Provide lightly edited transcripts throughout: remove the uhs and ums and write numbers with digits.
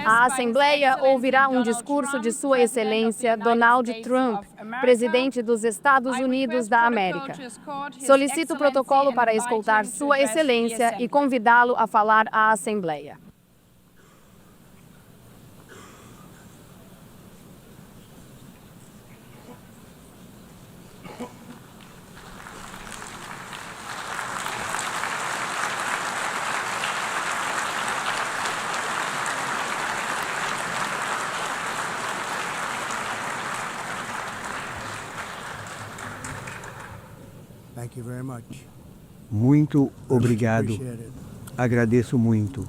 A Assembleia ouvirá um discurso de Sua Excelência Donald Trump, presidente dos Estados Unidos da América. Solicito o protocolo para escoltar Sua Excelência e convidá-lo a falar à Assembleia. Muito obrigado. Agradeço muito.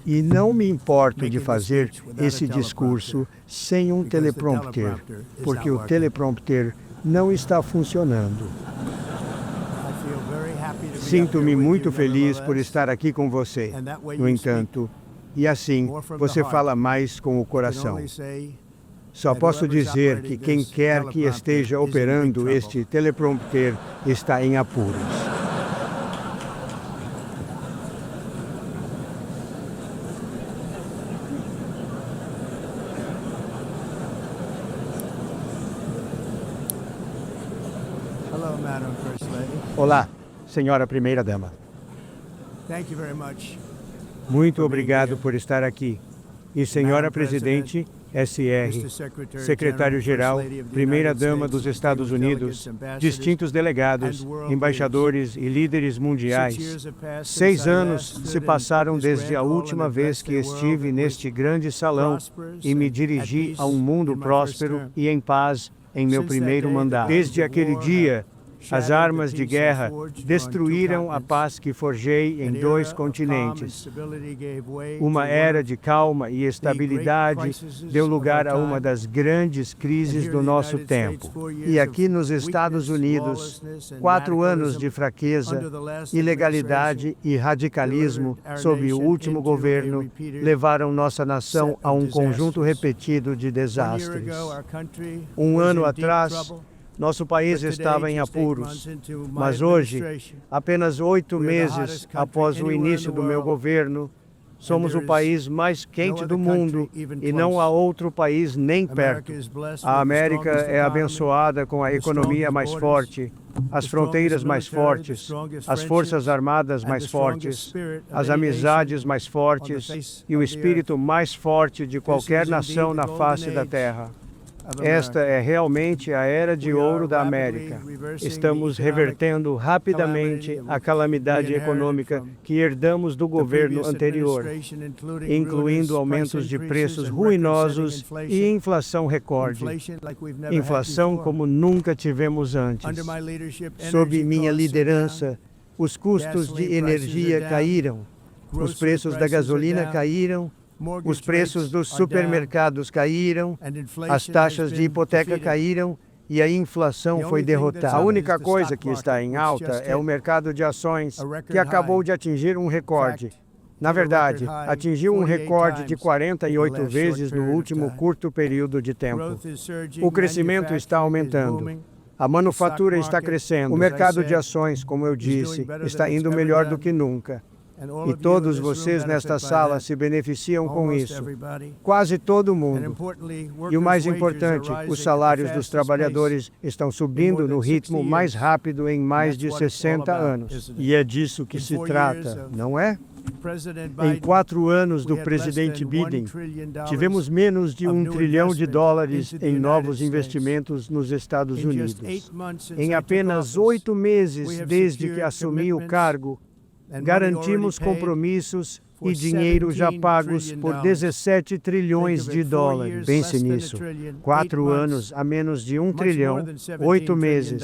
E não me importo de fazer esse discurso sem um teleprompter, porque o teleprompter não está funcionando. Sinto-me muito feliz por estar aqui com você. No entanto, e assim, você fala mais com o coração. Só posso dizer que quem quer que esteja operando este teleprompter está em apuros. Olá, senhora primeira-dama. Muito obrigado por estar aqui. E senhora presidente, SR, secretário-geral, primeira-dama dos Estados Unidos, distintos delegados, embaixadores e líderes mundiais. 6 anos se passaram desde a última vez que estive neste grande salão e me dirigi a um mundo próspero e em paz em meu primeiro mandato. Desde aquele dia, as armas de guerra destruíram a paz que forjei em 2 continentes. Uma era de calma e estabilidade deu lugar a uma das grandes crises do nosso tempo. E aqui nos Estados Unidos, 4 anos de fraqueza, ilegalidade e radicalismo sob o último governo levaram nossa nação a um conjunto repetido de desastres. 1 ano atrás, nosso país estava em apuros, mas hoje, apenas 8 meses após o início do meu governo, somos o país mais quente do mundo e não há outro país nem perto. A América é abençoada com a economia mais forte, as fronteiras mais fortes, as forças armadas mais fortes, as amizades mais fortes e o espírito mais forte de qualquer nação na face da terra. Esta é realmente a era de ouro da América. Estamos revertendo rapidamente a calamidade econômica que herdamos do governo anterior, incluindo aumentos de preços ruinosos e inflação recorde. Inflação como nunca tivemos antes. Sob minha liderança, os custos de energia caíram, os preços da gasolina caíram, os preços dos supermercados caíram, as taxas de hipoteca caíram e a inflação foi derrotada. A única coisa que está em alta é o mercado de ações, que acabou de atingir um recorde. Na verdade, atingiu um recorde de 48 vezes no último curto período de tempo. O crescimento está aumentando. A manufatura está crescendo. O mercado de ações, como eu disse, está indo melhor do que nunca. E todos vocês nesta sala se beneficiam com isso. Quase todo mundo. E o mais importante, os salários dos trabalhadores estão subindo no ritmo mais rápido em mais de 60 anos. E é disso que se trata, não é? Em 4 anos do presidente Biden, tivemos menos de $1 trilhão em novos investimentos nos Estados Unidos. Em apenas 8 meses desde que assumi o cargo, garantimos compromissos e dinheiro já pagos por $17 trilhões. Pense nisso. 4 anos a menos de $1 trilhão, 8 meses.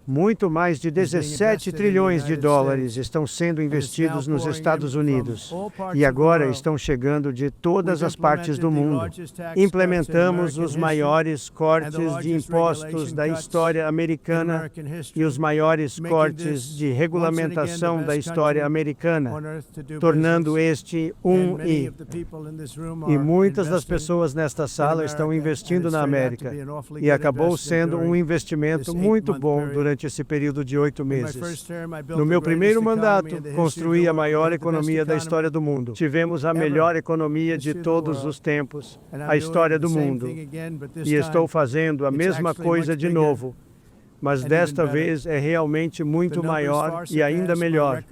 Muito mais de $17 trilhões estão sendo investidos nos Estados Unidos e agora estão chegando de todas as partes do mundo. Implementamos os maiores cortes de impostos da história americana e os maiores cortes de regulamentação da história americana, tornando este E muitas das pessoas nesta sala estão investindo na América e acabou sendo um investimento muito bom durante durante esse período de 8 meses. No meu primeiro mandato, construí a maior economia da história do mundo. Tivemos a melhor economia de todos os tempos, a história do mundo. E estou fazendo a mesma coisa de novo. Mas desta vez é realmente muito maior e ainda melhor.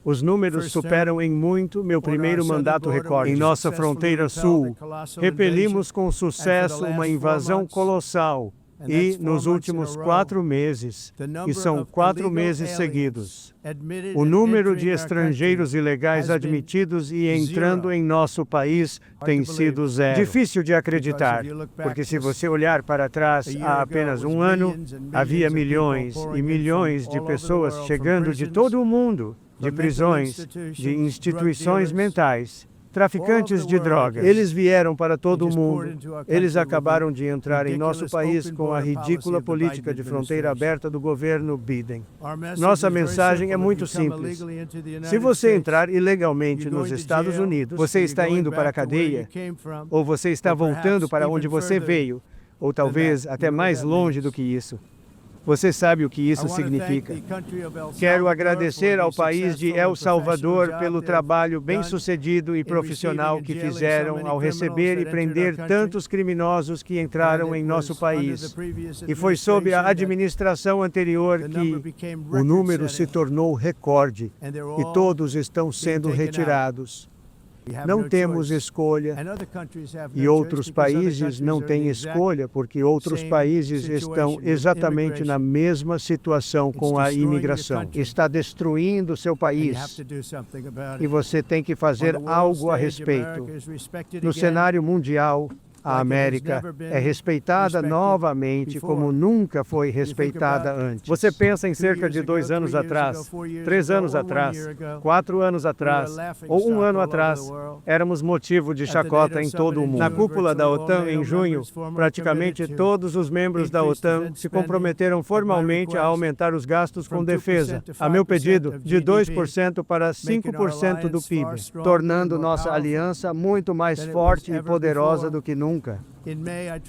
Os números superam em muito meu primeiro mandato recorde. Em nossa fronteira sul, repelimos com sucesso uma invasão colossal. E, nos últimos 4 meses, e são 4 meses seguidos, o número de estrangeiros ilegais admitidos e entrando em nosso país tem sido 0. Difícil de acreditar, porque se você olhar para trás, há apenas um ano, havia milhões e milhões de pessoas chegando de todo o mundo, de prisões, de instituições mentais, traficantes de drogas. Eles vieram para todo o mundo. Eles acabaram de entrar em nosso país com a ridícula política de fronteira aberta do governo Biden. Nossa mensagem é muito simples. Se você entrar ilegalmente nos Estados Unidos, você está indo para a cadeia, ou você está voltando para onde você veio, ou talvez até mais longe do que isso. Você sabe o que isso significa. Quero agradecer ao país de El Salvador pelo trabalho bem-sucedido e profissional que fizeram ao receber e prender tantos criminosos que entraram em nosso país. E foi sob a administração anterior que o número se tornou recorde e todos estão sendo retirados. Não temos escolha, e outros países não têm escolha, porque outros países estão exatamente na mesma situação com a imigração. Está destruindo seu país, e você tem que fazer algo a respeito. No cenário mundial, a América é respeitada novamente como nunca foi respeitada antes. Você pensa em cerca de 2 anos atrás, 3 anos atrás, 4 anos atrás, ou 1 ano atrás, éramos motivo de chacota em todo o mundo. Na cúpula da OTAN, em junho, praticamente todos os membros da OTAN se comprometeram formalmente a aumentar os gastos com defesa, a meu pedido, de 2% para 5% do PIB, tornando nossa aliança muito mais forte e poderosa do que nunca.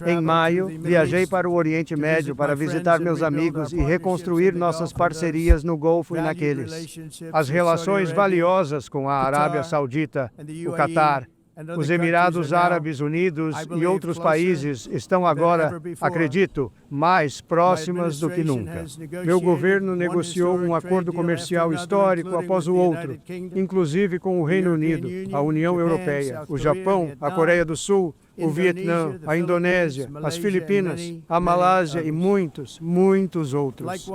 Em maio, viajei para o Oriente Médio para visitar meus amigos e reconstruir nossas parcerias no Golfo e naqueles. As relações valiosas com a Arábia Saudita, o Catar, os Emirados Árabes Unidos e outros países estão agora, acredito, mais próximas do que nunca. Meu governo negociou um acordo comercial histórico após o outro, inclusive com o Reino Unido, a União Europeia, o Japão, a Coreia do Sul, o Vietnã, a Indonésia, as Filipinas, a Malásia e muitos, muitos outros.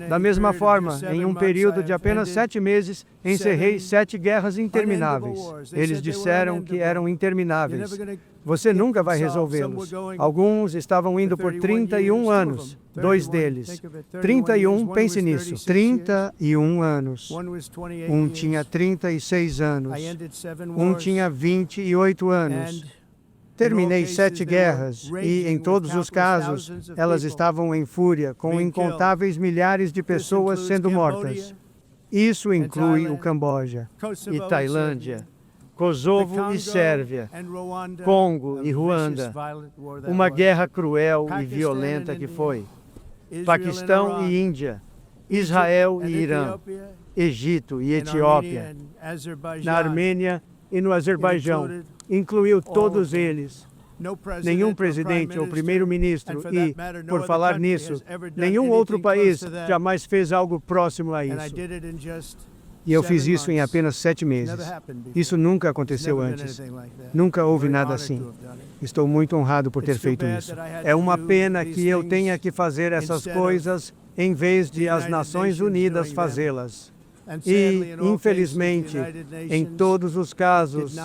Da mesma forma, em um período de apenas 7 meses, encerrei 7 guerras intermináveis. Eles disseram que eram intermináveis. Você nunca vai resolvê-los. Alguns estavam indo por 31 anos, 2 deles. 31, pense nisso, 31 anos. Um tinha 36 anos. Um tinha 28 anos. Terminei 7 guerras e, em todos os casos, elas estavam em fúria, com incontáveis milhares de pessoas sendo mortas. Isso inclui o Camboja e Tailândia, Kosovo e Sérvia, Congo e Ruanda. Uma guerra cruel e violenta que foi. Paquistão e Índia, Israel e Irã, Egito e Etiópia, na Armênia e no Azerbaijão. Incluiu todos eles. Nenhum presidente ou primeiro-ministro e, por falar nisso, nenhum outro país jamais fez algo próximo a isso. E eu fiz isso em apenas 7 meses. Isso nunca aconteceu antes. Nunca houve nada assim. Estou muito honrado por ter feito isso. É uma pena que eu tenha que fazer essas coisas em vez de as Nações Unidas fazê-las. E, infelizmente, em todos os casos,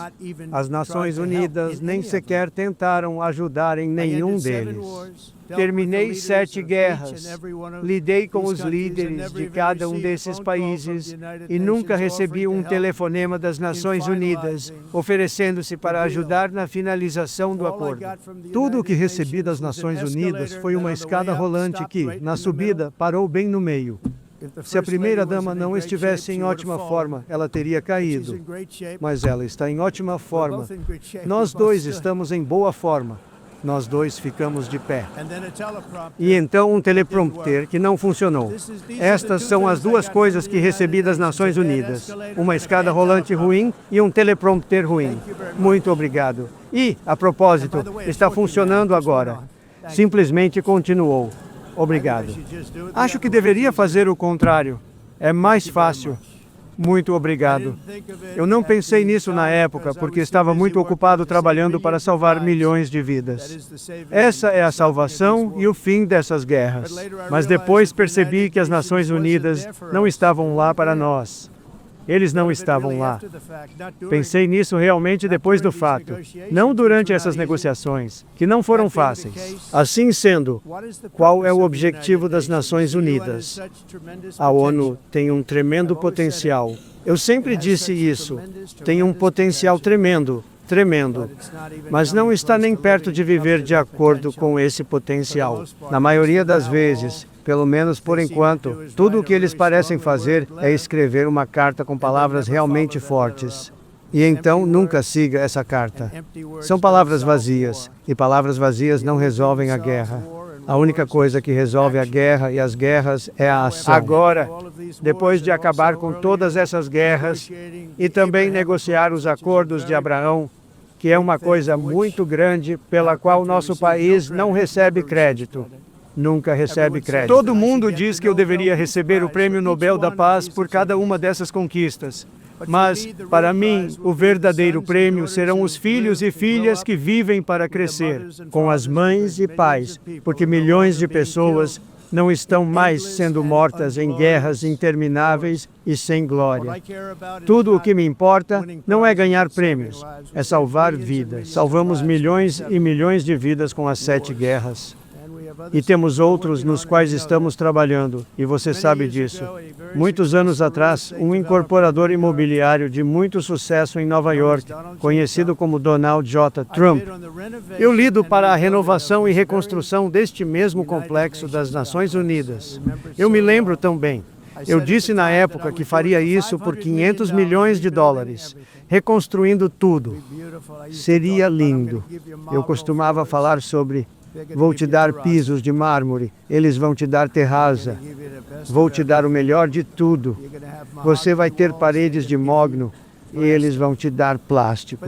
as Nações Unidas nem sequer tentaram ajudar em nenhum deles. Terminei 7 guerras, lidei com os líderes de cada um desses países e nunca recebi um telefonema das Nações Unidas oferecendo-se para ajudar na finalização do acordo. Tudo o que recebi das Nações Unidas foi uma escada rolante que, na subida, parou bem no meio. Se a primeira-dama não estivesse em ótima forma, ela teria caído. Mas ela está em ótima forma. Nós dois estamos em boa forma. Nós dois ficamos de pé. E então um teleprompter que não funcionou. Estas são as duas coisas que recebi das Nações Unidas. Uma escada rolante ruim e um teleprompter ruim. Muito obrigado. E, a propósito, está funcionando agora. Simplesmente continuou. Obrigado. Acho que deveria fazer o contrário. É mais fácil. Muito obrigado. Eu não pensei nisso na época, porque estava muito ocupado trabalhando para salvar milhões de vidas. Essa é a salvação e o fim dessas guerras. Mas depois percebi que as Nações Unidas não estavam lá para nós. Eles não estavam lá. Pensei nisso realmente depois do fato, não durante essas negociações, que não foram fáceis. Assim sendo, qual é o objetivo das Nações Unidas? A ONU tem um tremendo potencial. Eu sempre disse isso. Tem um potencial tremendo. Tremendo, mas não está nem perto de viver de acordo com esse potencial. Na maioria das vezes, pelo menos por enquanto, tudo o que eles parecem fazer é escrever uma carta com palavras realmente fortes. E então nunca siga essa carta. São palavras vazias, e palavras vazias não resolvem a guerra. A única coisa que resolve a guerra e as guerras é a ação. Agora, depois de acabar com todas essas guerras e também negociar os acordos de Abraão, que é uma coisa muito grande pela qual nosso país não recebe crédito. Nunca recebe crédito. Todo mundo diz que eu deveria receber o Prêmio Nobel da Paz por cada uma dessas conquistas. Mas, para mim, o verdadeiro prêmio serão os filhos e filhas que vivem para crescer, com as mães e pais, porque milhões de pessoas não estão mais sendo mortas em guerras intermináveis e sem glória. Tudo o que me importa não é ganhar prêmios, é salvar vidas. Salvamos milhões e milhões de vidas com as 7 guerras. E temos outros nos quais estamos trabalhando, e você sabe disso. Muitos anos atrás, um incorporador imobiliário de muito sucesso em Nova York, conhecido como Donald J. Trump, eu lido para a renovação e reconstrução deste mesmo complexo das Nações Unidas. Eu me lembro tão bem. Eu disse na época que faria isso por 500 milhões de dólares, reconstruindo tudo. Seria lindo. Eu costumava falar sobre: vou te dar pisos de mármore, eles vão te dar terraza. Vou te dar o melhor de tudo. Você vai ter paredes de mogno e eles vão te dar plástico.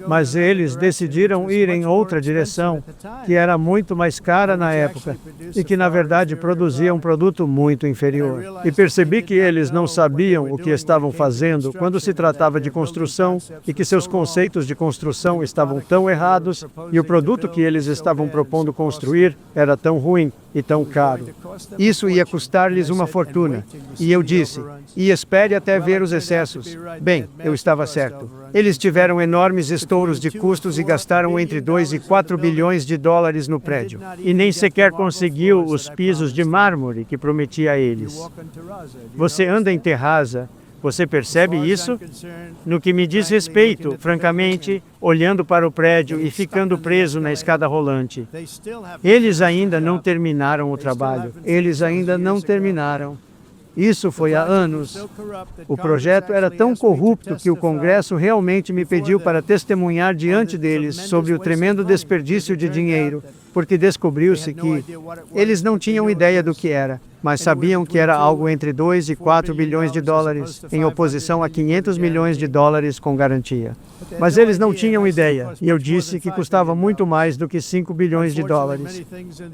Mas eles decidiram ir em outra direção, que era muito mais cara na época e que, na verdade, produzia um produto muito inferior. E percebi que eles não sabiam o que estavam fazendo quando se tratava de construção e que seus conceitos de construção estavam tão errados e o produto que eles estavam propondo construir era tão ruim e tão caro. Isso ia custar-lhes uma fortuna. E eu disse: e espere até ver os excessos. Bem, eu estava certo. Eles tiveram enormes estouros de custos e gastaram entre 2 e 4 bilhões de dólares no prédio. E nem sequer conseguiu os pisos de mármore que prometi a eles. Você anda em terraza. Você percebe isso? No que me diz respeito, francamente, olhando para o prédio e ficando preso na escada rolante. Eles ainda não terminaram o trabalho. Eles ainda não terminaram. Isso foi há anos. O projeto era tão corrupto que o Congresso realmente me pediu para testemunhar diante deles sobre o tremendo desperdício de dinheiro, porque descobriu-se que eles não tinham ideia do que era, mas sabiam que era algo entre 2 e 4 bilhões de dólares, em oposição a 500 milhões de dólares com garantia. Mas eles não tinham ideia, e eu disse que custava muito mais do que 5 bilhões de dólares.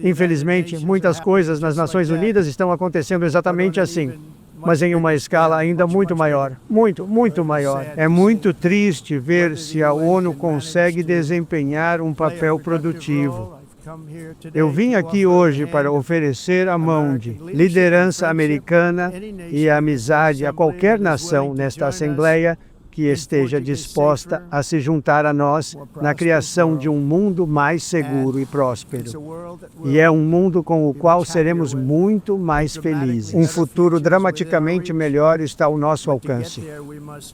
Infelizmente, muitas coisas nas Nações Unidas estão acontecendo exatamente assim, mas em uma escala ainda muito maior, muito maior. É muito triste ver se a ONU consegue desempenhar um papel produtivo. Eu vim aqui hoje para oferecer a mão de liderança americana e amizade a qualquer nação nesta Assembleia que esteja disposta a se juntar a nós na criação de um mundo mais seguro e próspero. E é um mundo com o qual seremos muito mais felizes. Um futuro dramaticamente melhor está ao nosso alcance.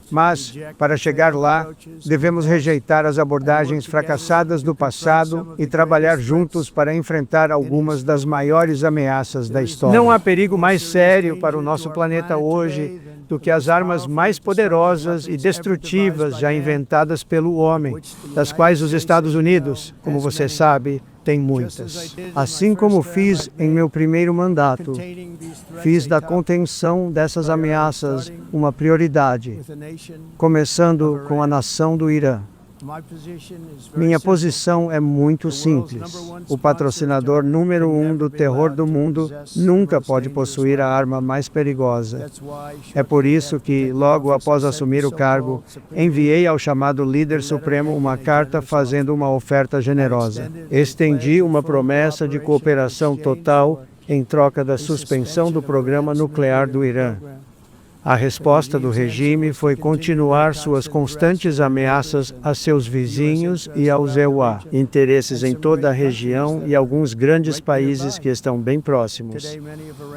Mas, para chegar lá, devemos rejeitar as abordagens fracassadas do passado e trabalhar juntos para enfrentar algumas das maiores ameaças da história. Não há perigo mais sério para o nosso planeta hoje do que as armas mais poderosas e destrutivas destrutivas já inventadas pelo homem, das quais os Estados Unidos, como você sabe, tem muitas. Assim como fiz em meu primeiro mandato, fiz da contenção dessas ameaças uma prioridade, começando com a nação do Irã. Minha posição é muito simples. O patrocinador número 1 do terror do mundo nunca pode possuir a arma mais perigosa. É por isso que, logo após assumir o cargo, enviei ao chamado líder supremo uma carta fazendo uma oferta generosa. Estendi uma promessa de cooperação total em troca da suspensão do programa nuclear do Irã. A resposta do regime foi continuar suas constantes ameaças a seus vizinhos e aos EUA, interesses em toda a região e alguns grandes países que estão bem próximos.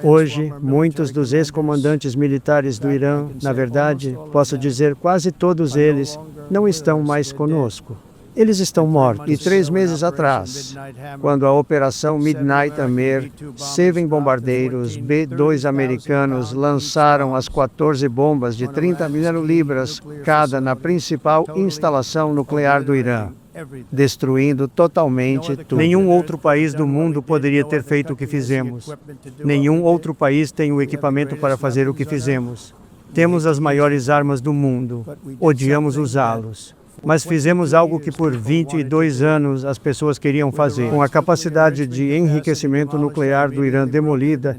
Hoje, muitos dos ex-comandantes militares do Irã, na verdade, posso dizer quase todos eles, não estão mais conosco. Eles estão mortos. E 3 meses atrás, quando a Operação Midnight Hammer, 7 bombardeiros B-2 americanos lançaram as 14 bombas de 30 mil libras cada na principal instalação nuclear do Irã, destruindo totalmente tudo. Nenhum outro país do mundo poderia ter feito o que fizemos. Nenhum outro país tem o equipamento para fazer o que fizemos. Temos as maiores armas do mundo. Odiamos usá-los. Mas fizemos algo que por 22 anos as pessoas queriam fazer. Com a capacidade de enriquecimento nuclear do Irã demolida,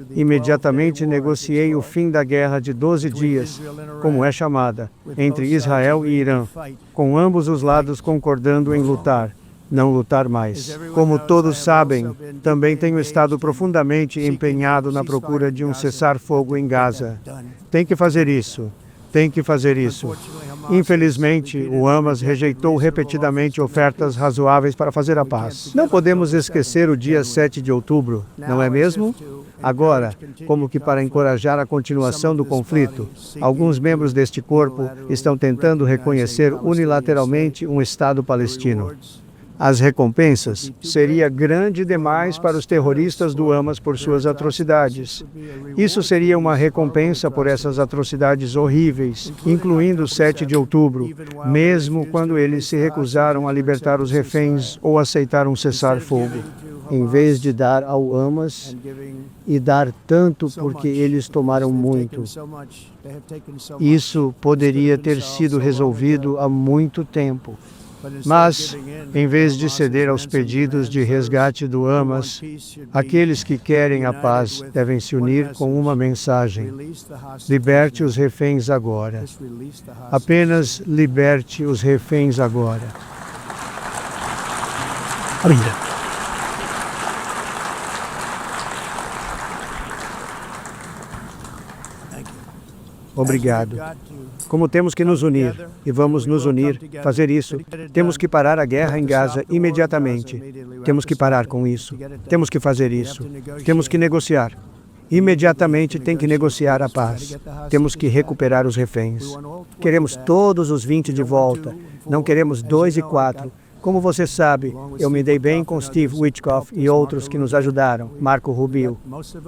imediatamente negociei o fim da guerra de 12 dias, como é chamada, entre Israel e Irã, com ambos os lados concordando em lutar, não lutar mais. Como todos sabem, também tenho estado profundamente empenhado na procura de um cessar-fogo em Gaza. Tem que fazer isso. Tem que fazer isso. Infelizmente, o Hamas rejeitou repetidamente ofertas razoáveis para fazer a paz. Não podemos esquecer o dia 7 de outubro, não é mesmo? Agora, como que para encorajar a continuação do conflito, alguns membros deste corpo estão tentando reconhecer unilateralmente um Estado palestino. As recompensas seria grande demais para os terroristas do Hamas por suas atrocidades. Isso seria uma recompensa por essas atrocidades horríveis, incluindo o 7 de outubro, mesmo quando eles se recusaram a libertar os reféns ou aceitar um cessar-fogo. Em vez de dar ao Hamas e dar tanto porque eles tomaram muito. Isso poderia ter sido resolvido há muito tempo. Mas, em vez de ceder aos pedidos de resgate do Hamas, aqueles que querem a paz devem se unir com uma mensagem: liberte os reféns agora. Apenas liberte os reféns agora. Obrigado. Como temos que nos unir, e vamos nos unir, fazer isso, temos que parar a guerra em Gaza imediatamente. Temos que parar com isso. Temos que fazer isso. Temos que negociar. Imediatamente tem que negociar a paz. Temos que recuperar os reféns. Queremos todos os 20 de volta. Não queremos 2 e 4. Como você sabe, eu me dei bem com Steve Witkoff e outros que nos ajudaram, Marco Rubio.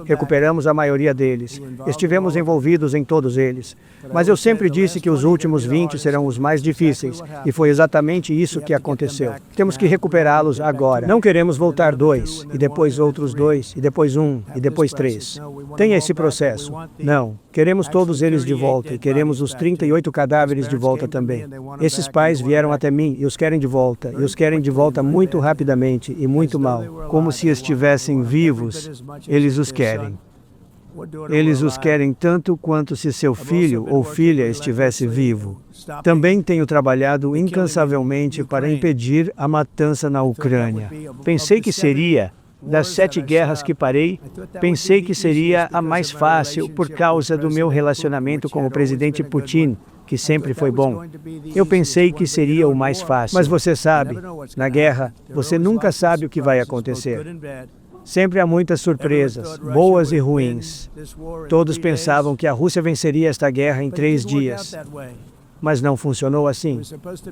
Recuperamos a maioria deles. Estivemos envolvidos em todos eles. Mas eu sempre disse que os últimos 20 serão os mais difíceis, e foi exatamente isso que aconteceu. Temos que recuperá-los agora. Não queremos voltar 2, e depois outros 2, e depois 1, e depois 3. Tenha esse processo. Não. Queremos todos eles de volta, e queremos os 38 cadáveres de volta também. Esses pais vieram até mim e os querem de volta, e os querem de volta muito rapidamente e muito mal. Como se estivessem vivos, eles os querem. Eles os querem tanto quanto se seu filho ou filha estivesse vivo. Também tenho trabalhado incansavelmente para impedir a matança na Ucrânia. Pensei que seria, das 7 guerras que parei, pensei que seria a mais fácil por causa do meu relacionamento com o presidente Putin, que sempre foi bom. Eu pensei que seria o mais fácil. Mas você sabe, na guerra, você nunca sabe o que vai acontecer. Sempre há muitas surpresas, boas e ruins. Todos pensavam que a Rússia venceria esta guerra em 3 dias. Mas não funcionou assim.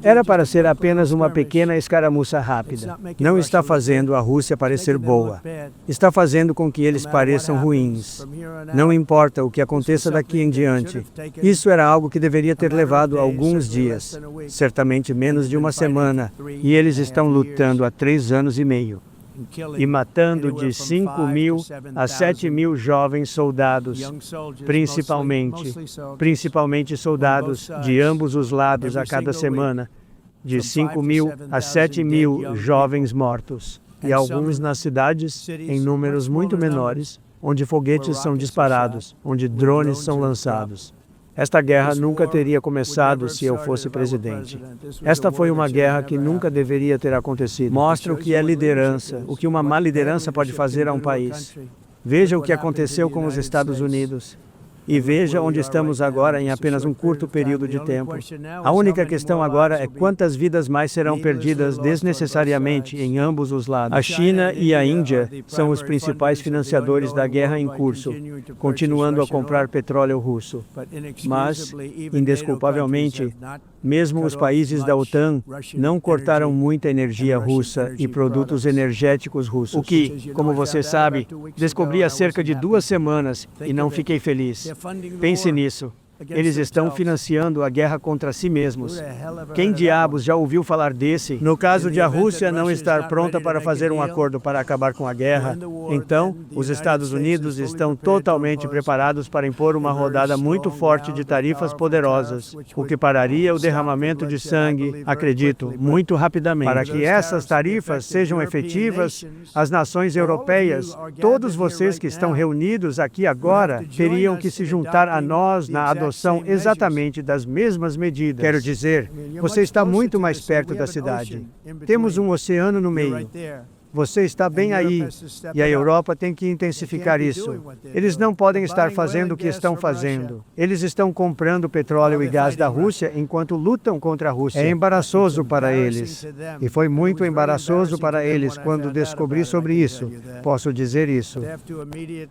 Era para ser apenas uma pequena escaramuça rápida. Não está fazendo a Rússia parecer boa. Está fazendo com que eles pareçam ruins. Não importa o que aconteça daqui em diante. Isso era algo que deveria ter levado alguns dias, certamente menos de uma semana, e eles estão lutando há 3 anos e meio. E matando de 5.000 a 7.000 jovens soldados, principalmente soldados de ambos os lados a cada semana, de 5.000 a 7.000 jovens mortos, e alguns nas cidades em números muito menores, onde foguetes são disparados, onde drones são lançados. Esta guerra nunca teria começado se eu fosse presidente. Esta foi uma guerra que nunca deveria ter acontecido. Mostra o que é liderança, o que uma má liderança pode fazer a um país. Veja o que aconteceu com os Estados Unidos. E veja onde estamos agora em apenas um curto período de tempo. A única questão agora é quantas vidas mais serão perdidas desnecessariamente em ambos os lados. A China e a Índia são os principais financiadores da guerra em curso, continuando a comprar petróleo russo. Mas, indesculpavelmente, mesmo os países da OTAN não cortaram muita energia russa e produtos energéticos russos. O que, como você sabe, descobri há cerca de 2 semanas e não fiquei feliz. Pense nisso. Eles estão financiando a guerra contra si mesmos. Quem diabos já ouviu falar desse? No caso de a Rússia não estar pronta para fazer um acordo para acabar com a guerra, então os Estados Unidos estão totalmente preparados para impor uma rodada muito forte de tarifas poderosas, o que pararia o derramamento de sangue, acredito, muito rapidamente. Para que essas tarifas sejam efetivas, as nações europeias, todos vocês que estão reunidos aqui agora, teriam que se juntar a nós na adoção exatamente das mesmas medidas. Quero dizer, você está muito mais perto da cidade. Temos um oceano no meio. Você está bem aí, e a Europa tem que intensificar isso. Eles não podem estar fazendo o que estão fazendo. Eles estão comprando petróleo e gás da Rússia enquanto lutam contra a Rússia. É embaraçoso para eles. E foi muito embaraçoso para eles quando descobri sobre isso. Posso dizer isso.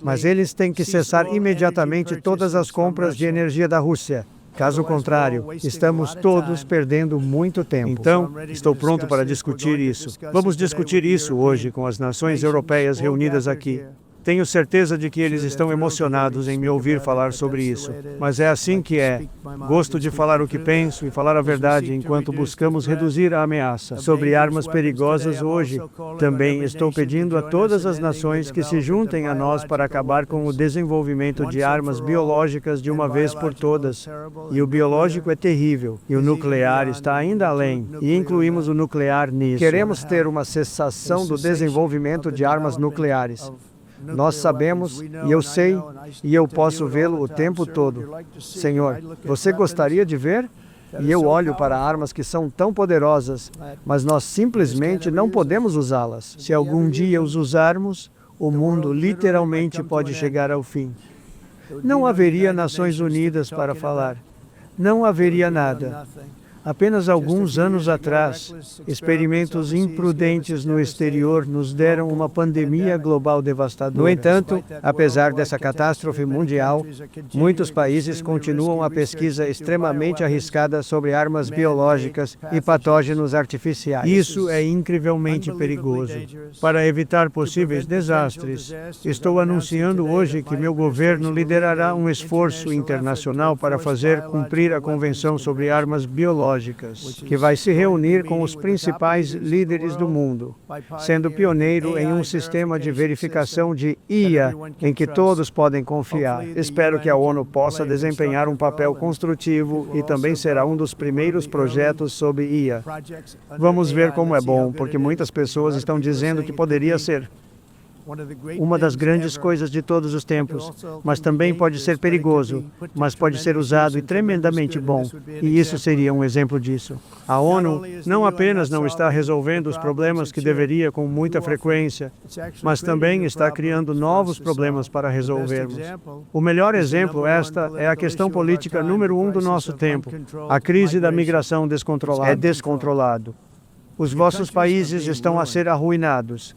Mas eles têm que cessar imediatamente todas as compras de energia da Rússia. Caso contrário, estamos todos perdendo muito tempo. Então, estou pronto para discutir isso. Vamos discutir isso hoje com as nações europeias reunidas aqui. Tenho certeza de que eles estão emocionados em me ouvir falar sobre isso. Mas é assim que é. Gosto de falar o que penso e falar a verdade enquanto buscamos reduzir a ameaça. Sobre armas perigosas hoje, também estou pedindo a todas as nações que se juntem a nós para acabar com o desenvolvimento de armas biológicas de uma vez por todas. E o biológico é terrível, e o nuclear está ainda além, e incluímos o nuclear nisso. Queremos ter uma cessação do desenvolvimento de armas nucleares. Nós sabemos, e eu sei, e eu posso vê-lo o tempo todo. Senhor, você gostaria de ver? E eu olho para armas que são tão poderosas, mas nós simplesmente não podemos usá-las. Se algum dia os usarmos, o mundo literalmente pode chegar ao fim. Não haveria Nações Unidas para falar. Não haveria nada. Apenas alguns anos atrás, experimentos imprudentes no exterior nos deram uma pandemia global devastadora. No entanto, apesar dessa catástrofe mundial, muitos países continuam a pesquisa extremamente arriscada sobre armas biológicas e patógenos artificiais. Isso é incrivelmente perigoso. Para evitar possíveis desastres, estou anunciando hoje que meu governo liderará um esforço internacional para fazer cumprir a Convenção sobre Armas Biológicas, que vai se reunir com os principais líderes do mundo, sendo pioneiro em um sistema de verificação de IA em que todos podem confiar. Espero que a ONU possa desempenhar um papel construtivo e também será um dos primeiros projetos sobre IA. Vamos ver como é bom, porque muitas pessoas estão dizendo que poderia ser uma das grandes coisas de todos os tempos, mas também pode ser perigoso, mas pode ser usado e tremendamente bom, e isso seria um exemplo disso. A ONU não apenas não está resolvendo os problemas que deveria com muita frequência, mas também está criando novos problemas para resolvermos. O melhor exemplo esta é a questão política número 1 do nosso tempo, a crise da migração descontrolada. É descontrolado. Os vossos países estão a ser arruinados.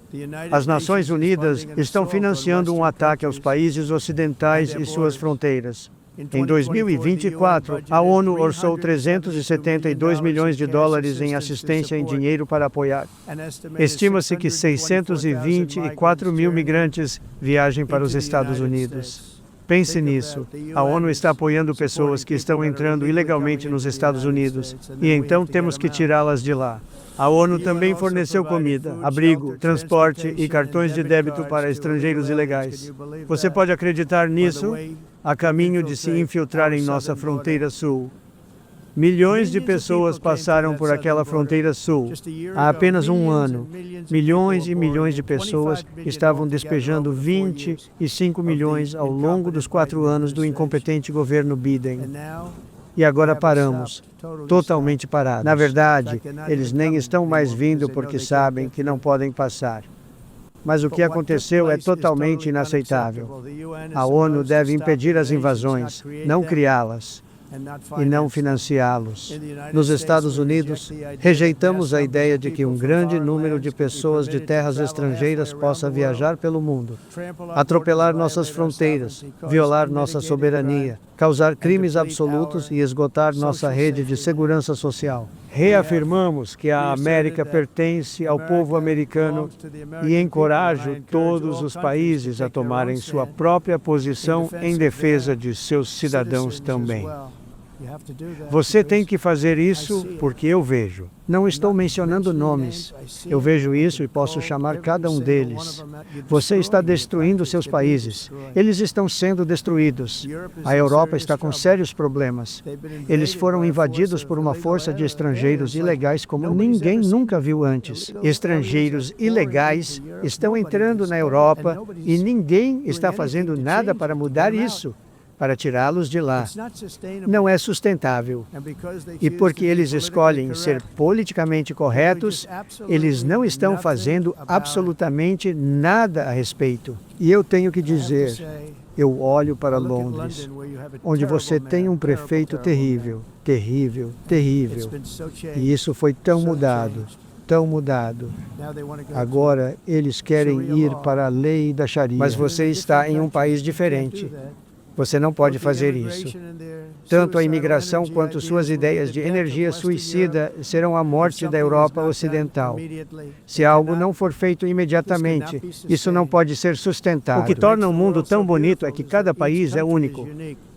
As Nações Unidas estão financiando um ataque aos países ocidentais e suas fronteiras. Em 2024, a ONU orçou 372 milhões de dólares em assistência em dinheiro para apoiar. Estima-se que 624 mil migrantes viajem para os Estados Unidos. Pense nisso. A ONU está apoiando pessoas que estão entrando ilegalmente nos Estados Unidos, e então temos que tirá-las de lá. A ONU também forneceu comida, abrigo, transporte e cartões de débito para estrangeiros ilegais. Você pode acreditar nisso? A caminho de se infiltrar em nossa fronteira sul. Milhões de pessoas passaram por aquela fronteira sul. Há apenas um ano, milhões e milhões de pessoas estavam despejando 25 milhões ao longo dos 4 anos do incompetente governo Biden. E agora paramos, totalmente parados. Na verdade, eles nem estão mais vindo porque sabem que não podem passar. Mas o que aconteceu é totalmente inaceitável. A ONU deve impedir as invasões, não criá-las, e não financiá-los. Nos Estados Unidos, rejeitamos a ideia de que um grande número de pessoas de terras estrangeiras possa viajar pelo mundo, atropelar nossas fronteiras, violar nossa soberania, causar crimes absolutos e esgotar nossa rede de segurança social. Reafirmamos que a América pertence ao povo americano e encorajo todos os países a tomarem sua própria posição em defesa de seus cidadãos também. Você tem que fazer isso porque eu vejo. Não estou mencionando nomes. Eu vejo isso e posso chamar cada um deles. Você está destruindo seus países. Eles estão sendo destruídos. A Europa está com sérios problemas. Eles foram invadidos por uma força de estrangeiros ilegais como ninguém nunca viu antes. Estrangeiros ilegais estão entrando na Europa e ninguém está fazendo nada para mudar isso, para tirá-los de lá. Não é sustentável. E porque eles escolhem ser politicamente corretos, eles não estão fazendo absolutamente nada a respeito. E eu tenho que dizer, eu olho para Londres, onde você tem um prefeito terrível, terrível, terrível. E isso foi tão mudado. Tão mudado. Agora eles querem ir para a lei da Sharia. Mas você está em um país diferente. Você não pode fazer isso. Tanto a imigração quanto suas ideias de energia suicida serão a morte da Europa Ocidental. Se algo não for feito imediatamente, isso não pode ser sustentado. O que torna o mundo tão bonito é que cada país é único.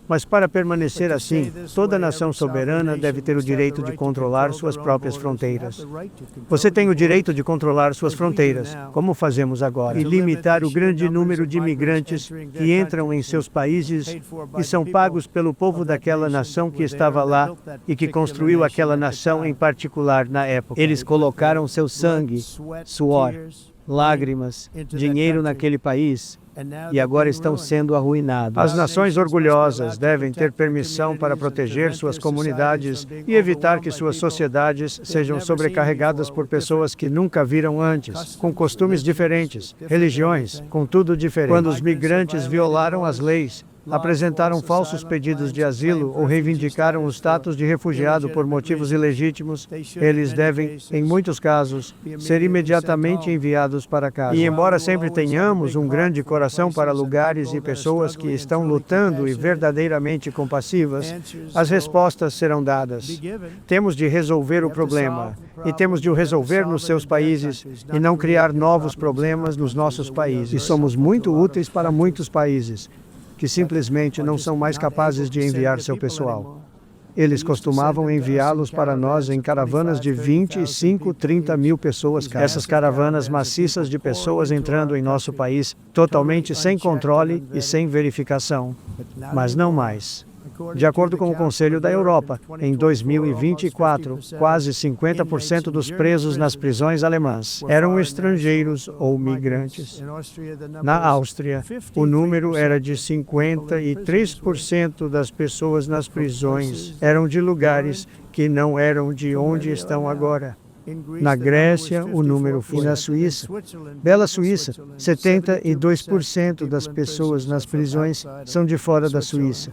Mas para permanecer assim, toda nação soberana deve ter o direito de controlar suas próprias fronteiras. Você tem o direito de controlar suas fronteiras, como fazemos agora, e limitar o grande número de imigrantes que entram em seus países e são pagos pelo povo daquela nação que estava lá e que construiu aquela nação em particular na época. Eles colocaram seu sangue, suor, lágrimas, dinheiro naquele país, e agora estão sendo arruinados. As nações orgulhosas devem ter permissão para proteger suas comunidades e evitar que suas sociedades sejam sobrecarregadas por pessoas que nunca viram antes, com costumes diferentes, religiões, com tudo diferente. Quando os migrantes violaram as leis, apresentaram falsos pedidos de asilo ou reivindicaram o status de refugiado por motivos ilegítimos, eles devem, em muitos casos, ser imediatamente enviados para casa. E embora sempre tenhamos um grande coração para lugares e pessoas que estão lutando e verdadeiramente compassivas, as respostas serão dadas. Temos de resolver o problema, e temos de o resolver nos seus países, e não criar novos problemas nos nossos países. E somos muito úteis para muitos países, que simplesmente não são mais capazes de enviar seu pessoal. Eles costumavam enviá-los para nós em caravanas de 25, 30 mil pessoas cada. Essas caravanas maciças de pessoas entrando em nosso país, totalmente sem controle e sem verificação. Mas não mais. De acordo com o Conselho da Europa, em 2024, quase 50% dos presos nas prisões alemãs eram estrangeiros ou migrantes. Na Áustria, o número era de 53% das pessoas nas prisões eram de lugares que não eram de onde estão agora. Na Grécia, o número foi. E na Suíça, bela Suíça, 72% das pessoas nas prisões são de fora da Suíça.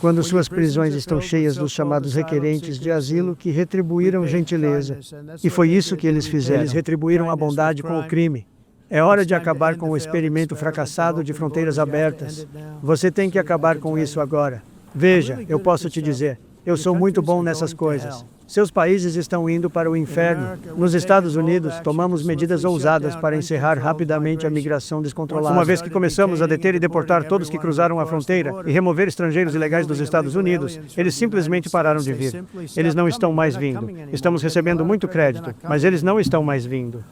Quando suas prisões estão cheias dos chamados requerentes de asilo que retribuíram gentileza. E foi isso que eles fizeram. Eles retribuíram a bondade com o crime. É hora de acabar com o experimento fracassado de fronteiras abertas. Você tem que acabar com isso agora. Veja, eu posso te dizer, eu sou muito bom nessas coisas. Seus países estão indo para o inferno. Nos Estados Unidos, tomamos medidas ousadas para encerrar rapidamente a migração descontrolada. Uma vez que começamos a deter e deportar todos que cruzaram a fronteira e remover estrangeiros ilegais dos Estados Unidos, eles simplesmente pararam de vir. Eles não estão mais vindo. Estamos recebendo muito crédito, mas eles não estão mais vindo.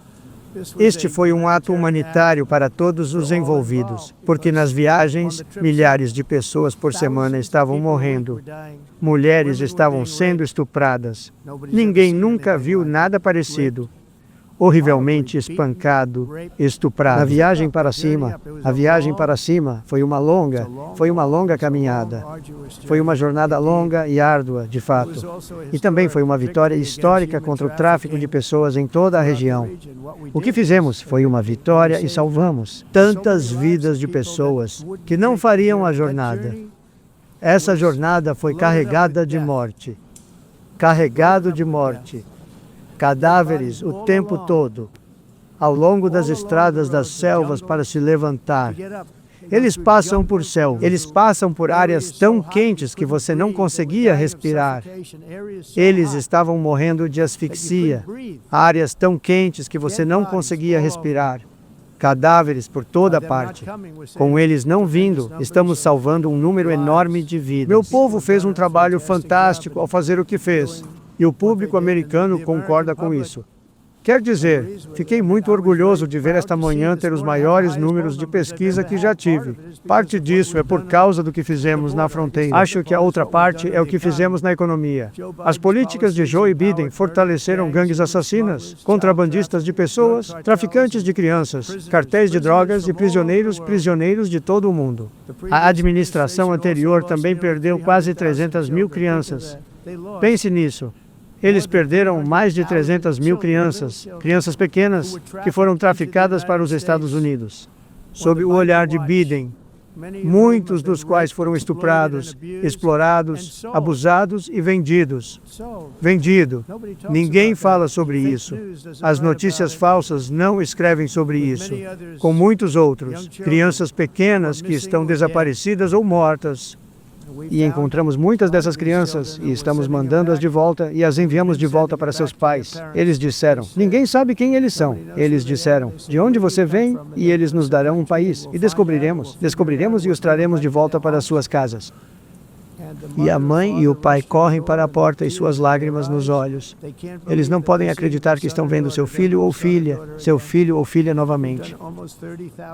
Este foi um ato humanitário para todos os envolvidos, porque nas viagens, milhares de pessoas por semana estavam morrendo. Mulheres estavam sendo estupradas. Ninguém nunca viu nada parecido. Horrivelmente espancado, estuprado. A viagem para cima foi uma longa caminhada. Foi uma jornada longa e árdua, de fato. E também foi uma vitória histórica contra o tráfico de pessoas em toda a região. O que fizemos foi uma vitória e salvamos tantas vidas de pessoas que não fariam a jornada. Essa jornada foi carregada de morte. Carregado de morte. Cadáveres o tempo todo, ao longo das estradas das selvas para se levantar. Eles passam por áreas tão quentes que você não conseguia respirar. Eles estavam morrendo de asfixia. Áreas tão quentes que você não conseguia respirar. Cadáveres por toda parte. Com eles não vindo, estamos salvando um número enorme de vidas. Meu povo fez um trabalho fantástico ao fazer o que fez. E o público americano concorda com isso. Quer dizer, fiquei muito orgulhoso de ver esta manhã ter os maiores números de pesquisa que já tive. Parte disso é por causa do que fizemos na fronteira. Acho que a outra parte é o que fizemos na economia. As políticas de Joe Biden fortaleceram gangues assassinas, contrabandistas de pessoas, traficantes de crianças, cartéis de drogas e prisioneiros de todo o mundo. A administração anterior também perdeu quase 300 mil crianças. Pense nisso. Eles perderam mais de 300 mil crianças pequenas, que foram traficadas para os Estados Unidos. Sob o olhar de Biden, muitos dos quais foram estuprados, explorados, abusados e vendidos. Ninguém fala sobre isso. As notícias falsas não escrevem sobre isso. Com muitos outros, crianças pequenas que estão desaparecidas ou mortas. E encontramos muitas dessas crianças e estamos mandando-as de volta e as enviamos de volta para seus pais. Eles disseram, ninguém sabe quem eles são. Eles disseram, de onde você vem? E eles nos darão um país. E descobriremos e os traremos de volta para suas casas. E a mãe e o pai correm para a porta e suas lágrimas nos olhos. Eles não podem acreditar que estão vendo seu filho ou filha novamente.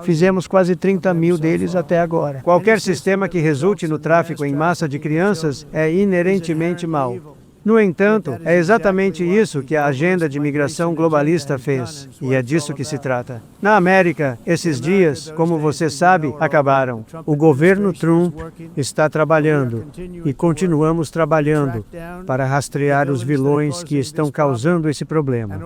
Fizemos quase 30 mil deles até agora. Qualquer sistema que resulte no tráfico em massa de crianças é inerentemente mau. No entanto, é exatamente isso que a agenda de migração globalista fez, e é disso que se trata. Na América, esses dias, como você sabe, acabaram. O governo Trump está trabalhando, e continuamos trabalhando, para rastrear os vilões que estão causando esse problema.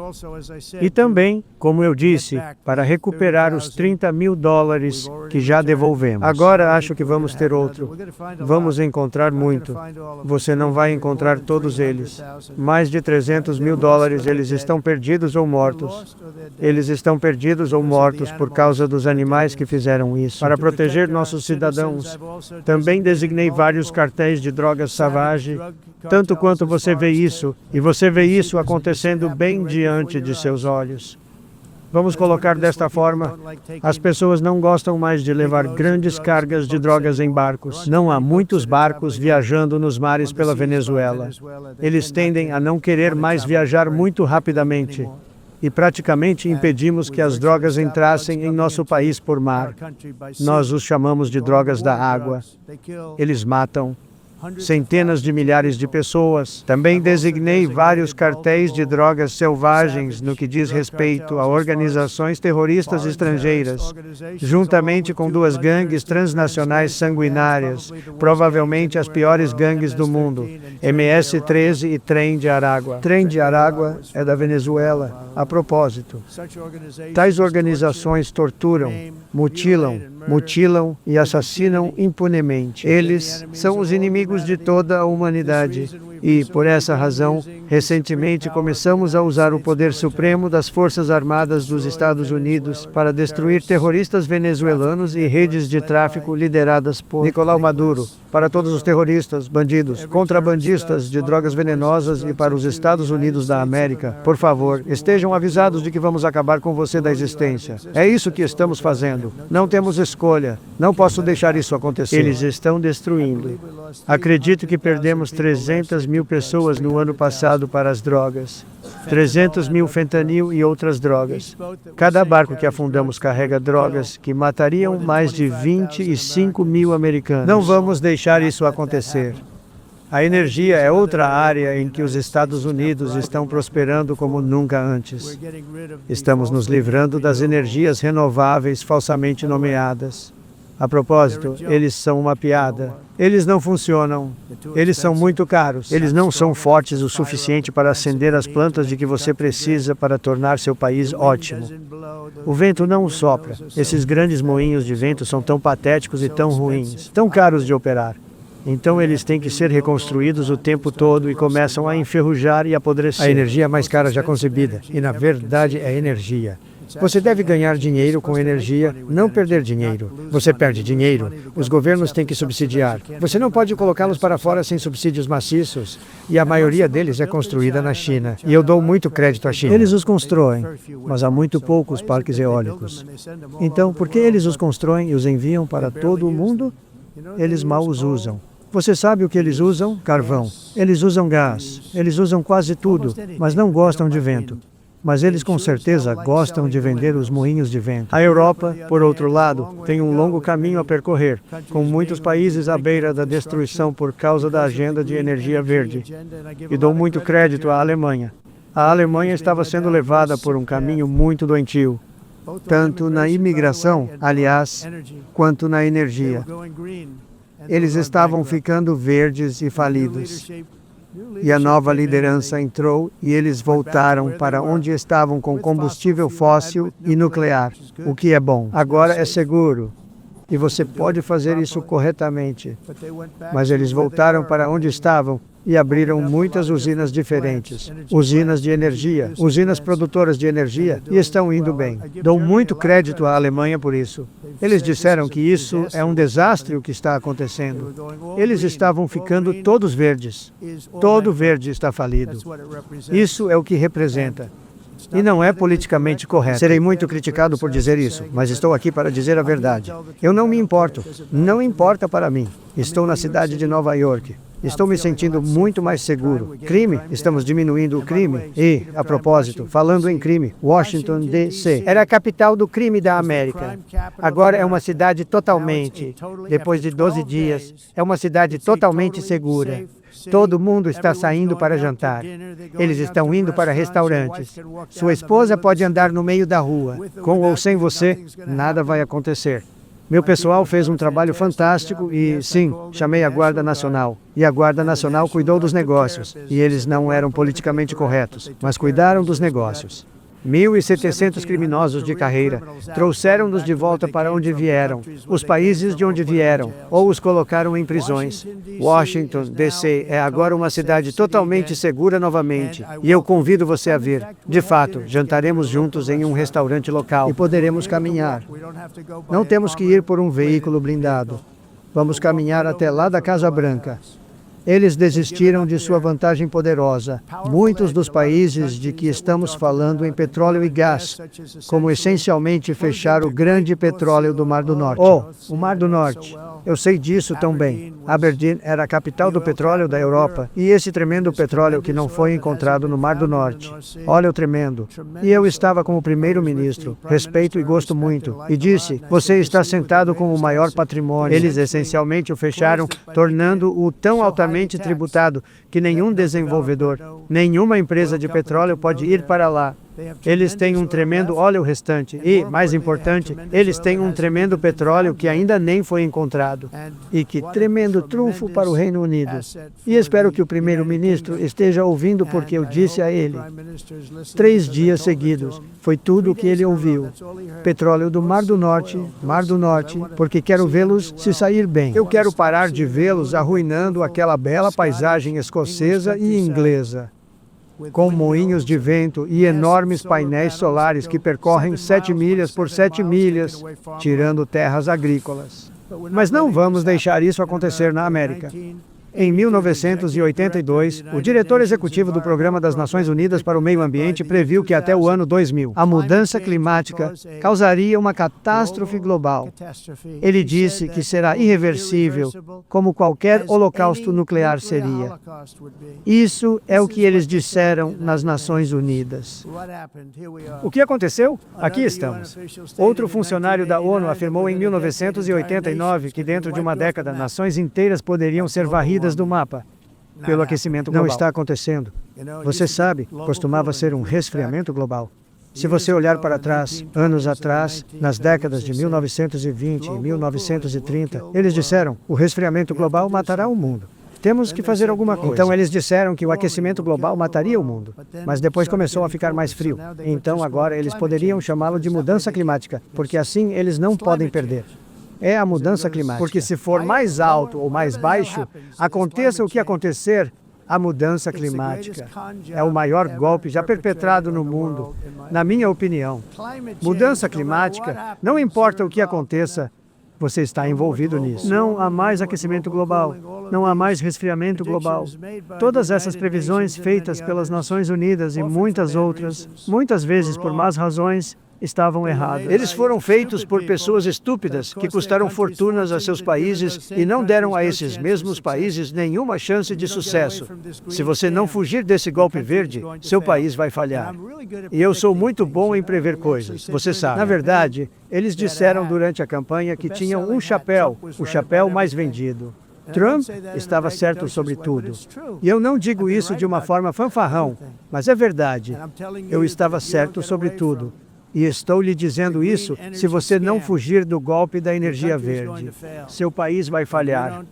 E também, como eu disse, para recuperar os 30 mil dólares que já devolvemos. Agora acho que vamos ter outro. Vamos encontrar muito. Você não vai encontrar todos eles. Mais de 300 mil dólares, eles estão perdidos ou mortos. Eles estão perdidos ou mortos por causa dos animais que fizeram isso. Para proteger nossos cidadãos, também designei vários cartéis de drogas savage, tanto quanto você vê isso, e você vê isso acontecendo bem diante de seus olhos. Vamos colocar desta forma, as pessoas não gostam mais de levar grandes cargas de drogas em barcos. Não há muitos barcos viajando nos mares pela Venezuela. Eles tendem a não querer mais viajar muito rapidamente. E praticamente impedimos que as drogas entrassem em nosso país por mar. Nós os chamamos de drogas da água. Eles matam centenas de milhares de pessoas. Também designei vários cartéis de drogas selvagens no que diz respeito a organizações terroristas estrangeiras, juntamente com 2 gangues transnacionais sanguinárias, provavelmente as piores gangues do mundo, MS-13 e Tren de Aragua. Tren de Aragua é da Venezuela. A propósito, tais organizações torturam, mutilam e assassinam impunemente. Eles são os inimigos de toda a humanidade E, por essa razão, recentemente começamos a usar o poder supremo das Forças Armadas dos Estados Unidos para destruir terroristas venezuelanos e redes de tráfico lideradas por Nicolás Maduro, para todos os terroristas, bandidos, contrabandistas de drogas venenosas e para os Estados Unidos da América. Por favor, estejam avisados de que vamos acabar com você da existência. É isso que estamos fazendo. Não temos escolha. Não posso deixar isso acontecer. Eles estão destruindo. Acredito que perdemos 300 mil pessoas no ano passado para as drogas. 300 mil fentanil e outras drogas. Cada barco que afundamos carrega drogas que matariam mais de 25 mil americanos. Não vamos deixar isso acontecer. A energia é outra área em que os Estados Unidos estão prosperando como nunca antes. Estamos nos livrando das energias renováveis falsamente nomeadas. A propósito, eles são uma piada. Eles não funcionam. Eles são muito caros. Eles não são fortes o suficiente para acender as plantas de que você precisa para tornar seu país ótimo. O vento não sopra. Esses grandes moinhos de vento são tão patéticos e tão ruins, tão caros de operar. Então eles têm que ser reconstruídos o tempo todo e começam a enferrujar e apodrecer. A energia mais cara já concebida, e na verdade é energia. Você deve ganhar dinheiro com energia, não perder dinheiro. Você perde dinheiro, os governos têm que subsidiar. Você não pode colocá-los para fora sem subsídios maciços, e a maioria deles é construída na China. E eu dou muito crédito à China. Eles os constroem, mas há muito poucos parques eólicos. Então, por que eles os constroem e os enviam para todo o mundo? Eles mal os usam. Você sabe o que eles usam? Carvão. Eles usam gás. Eles usam quase tudo, mas não gostam de vento. Mas eles com certeza gostam de vender os moinhos de vento. A Europa, por outro lado, tem um longo caminho a percorrer, com muitos países à beira da destruição por causa da agenda de energia verde. E dou muito crédito à Alemanha. A Alemanha estava sendo levada por um caminho muito doentio, tanto na imigração, aliás, quanto na energia. Eles estavam ficando verdes e falidos. E a nova liderança entrou e eles voltaram para onde estavam com combustível fóssil e nuclear, o que é bom. Agora é seguro e você pode fazer isso corretamente. Mas eles voltaram para onde estavam e abriram muitas usinas diferentes, usinas de energia, usinas produtoras de energia, e estão indo bem. Dou muito crédito à Alemanha por isso. Eles disseram que isso é um desastre o que está acontecendo. Eles estavam ficando todos verdes. Todo verde está falido. Isso é o que representa. E não é politicamente correto. Serei muito criticado por dizer isso, mas estou aqui para dizer a verdade. Eu não me importo. Não importa para mim. Estou na cidade de Nova York. Estou me sentindo muito mais seguro. Crime, estamos diminuindo o crime. E, a propósito, falando em crime, Washington, D.C. era a capital do crime da América. Agora é uma cidade totalmente, depois de 12 dias, é uma cidade totalmente segura. Todo mundo está saindo para jantar. Eles estão indo para restaurantes. Sua esposa pode andar no meio da rua. Com ou sem você, nada vai acontecer. Meu pessoal fez um trabalho fantástico e, sim, chamei a Guarda Nacional. E a Guarda Nacional cuidou dos negócios. E eles não eram politicamente corretos, mas cuidaram dos negócios. 1.700 criminosos de carreira trouxeram-nos de volta para onde vieram, os países de onde vieram, ou os colocaram em prisões. Washington, D.C. é agora uma cidade totalmente segura novamente, e eu convido você a vir. De fato, jantaremos juntos em um restaurante local e poderemos caminhar. Não temos que ir por um veículo blindado. Vamos caminhar até lá da Casa Branca. Eles desistiram de sua vantagem poderosa. Muitos dos países de que estamos falando em petróleo e gás, como essencialmente fechar o grande petróleo do Mar do Norte. Oh, o Mar do Norte. Eu sei disso tão bem. Aberdeen era a capital do petróleo da Europa, e esse tremendo petróleo que não foi encontrado no Mar do Norte. Olha o tremendo. E eu estava como primeiro-ministro, respeito e gosto muito, e disse, você está sentado com o maior patrimônio. Eles essencialmente o fecharam, tornando-o tão altamente tributado que nenhum desenvolvedor, nenhuma empresa de petróleo pode ir para lá. Eles têm um tremendo óleo restante e, mais importante, eles têm um tremendo petróleo que ainda nem foi encontrado. E que tremendo trunfo para o Reino Unido. E espero que o primeiro-ministro esteja ouvindo porque eu disse a ele. 3 dias seguidos, foi tudo o que ele ouviu. Petróleo do Mar do Norte, porque quero vê-los se sair bem. Eu quero parar de vê-los arruinando aquela bela paisagem escocesa e inglesa, com moinhos de vento e enormes painéis solares que percorrem 7 milhas por 7 milhas, tirando terras agrícolas. Mas não vamos deixar isso acontecer na América. Em 1982, o diretor executivo do Programa das Nações Unidas para o Meio Ambiente previu que até o ano 2000, a mudança climática causaria uma catástrofe global. Ele disse que será irreversível, como qualquer holocausto nuclear seria. Isso é o que eles disseram nas Nações Unidas. O que aconteceu? Aqui estamos. Outro funcionário da ONU afirmou em 1989 que dentro de uma década, nações inteiras poderiam ser varridas do mapa pelo aquecimento global. Não está acontecendo. Você sabe, costumava ser um resfriamento global. Se você olhar para trás, anos atrás, nas décadas de 1920 e 1930, eles disseram, o resfriamento global matará o mundo. Temos que fazer alguma coisa. Então eles disseram que o aquecimento global mataria o mundo. Mas depois começou a ficar mais frio. Então agora eles poderiam chamá-lo de mudança climática, porque assim eles não podem perder. É a mudança climática. Porque se for mais alto ou mais baixo, aconteça o que acontecer, a mudança climática é o maior golpe já perpetrado no mundo, na minha opinião. Mudança climática, não importa o que aconteça, você está envolvido nisso. Não há mais aquecimento global, não há mais resfriamento global. Todas essas previsões feitas pelas Nações Unidas e muitas outras, muitas vezes por más razões, estavam errados. Eles foram feitos por pessoas estúpidas que custaram fortunas a seus países e não deram a esses mesmos países nenhuma chance de sucesso. Se você não fugir desse golpe verde, seu país vai falhar. E eu sou muito bom em prever coisas, você sabe. Na verdade, eles disseram durante a campanha que tinham um chapéu, o chapéu mais vendido. Trump estava certo sobre tudo. E eu não digo isso de uma forma fanfarrão, mas é verdade. Eu estava certo sobre tudo. E estou lhe dizendo isso, se você não fugir do golpe da energia verde, seu país vai falhar.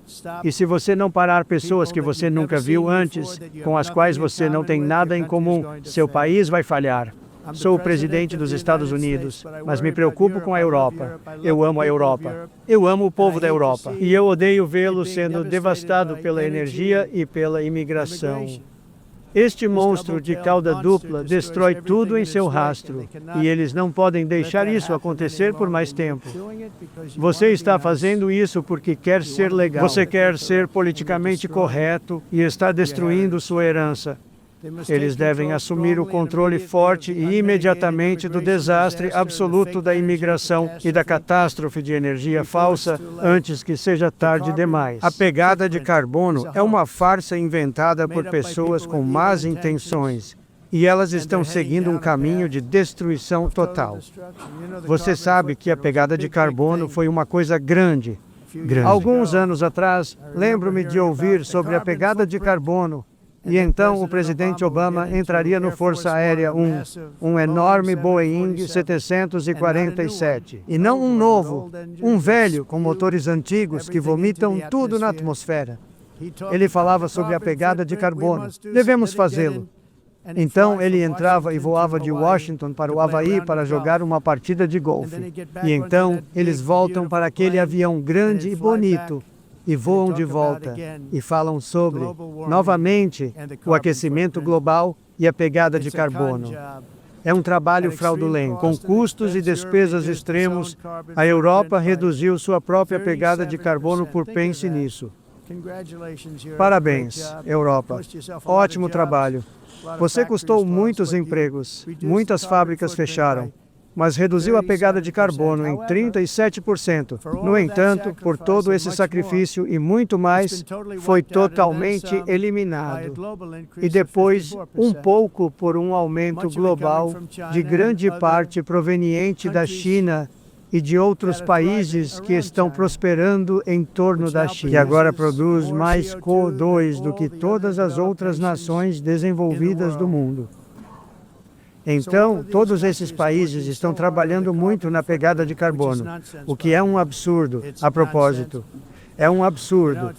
E se você não parar pessoas que você nunca viu antes, com as quais você não tem nada em comum, seu país vai falhar. Sou o presidente dos Estados Unidos, mas me preocupo com a Europa. Eu amo a Europa. Eu amo o povo da Europa. E eu odeio vê-lo sendo devastado pela energia e pela imigração. Este monstro de cauda dupla destrói tudo em seu rastro, e eles não podem deixar isso acontecer por mais tempo. Você está fazendo isso porque quer ser legal. Você quer ser politicamente correto e está destruindo sua herança. Eles devem assumir o controle forte e imediatamente do desastre absoluto da imigração e da catástrofe de energia falsa antes que seja tarde demais. A pegada de carbono é uma farsa inventada por pessoas com más intenções e elas estão seguindo um caminho de destruição total. Você sabe que a pegada de carbono foi uma coisa grande. Alguns anos atrás, lembro-me de ouvir sobre a pegada de carbono. E então o presidente Obama entraria no Força Aérea 1, um enorme Boeing 747. E não um novo, um velho com motores antigos que vomitam tudo na atmosfera. Ele falava sobre a pegada de carbono. Devemos fazê-lo. Então ele entrava e voava de Washington para o Havaí para jogar uma partida de golfe. E então eles voltam para aquele avião grande e bonito. E voam de volta e falam sobre, novamente, o aquecimento global e a pegada de carbono. É um trabalho fraudulento. Com custos e despesas extremos, a Europa reduziu sua própria pegada de carbono por pense nisso. Parabéns, Europa. Ótimo trabalho. Você custou muitos empregos, muitas fábricas fecharam, mas reduziu a pegada de carbono em 37%. No entanto, por todo esse sacrifício e muito mais, foi totalmente eliminado. E depois, um pouco por um aumento global de grande parte proveniente da China e de outros países que estão prosperando em torno da China, que agora produz mais CO2 do que todas as outras nações desenvolvidas do mundo. Então, todos esses países estão trabalhando muito na pegada de carbono, o que é um absurdo, a propósito. É um absurdo.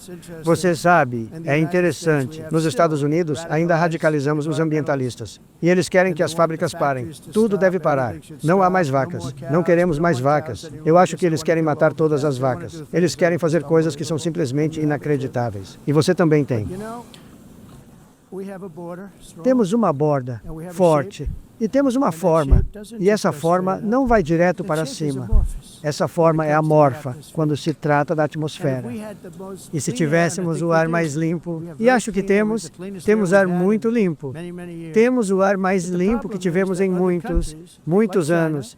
Você sabe, é interessante. Nos Estados Unidos, ainda radicalizamos os ambientalistas. E eles querem que as fábricas parem. Tudo deve parar. Não há mais vacas. Não queremos mais vacas. Eu acho que eles querem matar todas as vacas. Eles querem fazer coisas que são simplesmente inacreditáveis. E você também tem. Temos uma borda forte. E temos uma forma, e essa forma não vai direto para cima. Essa forma é amorfa, quando se trata da atmosfera. E se tivéssemos o ar mais limpo, e acho que temos ar muito limpo. Temos o ar mais limpo que tivemos em muitos anos.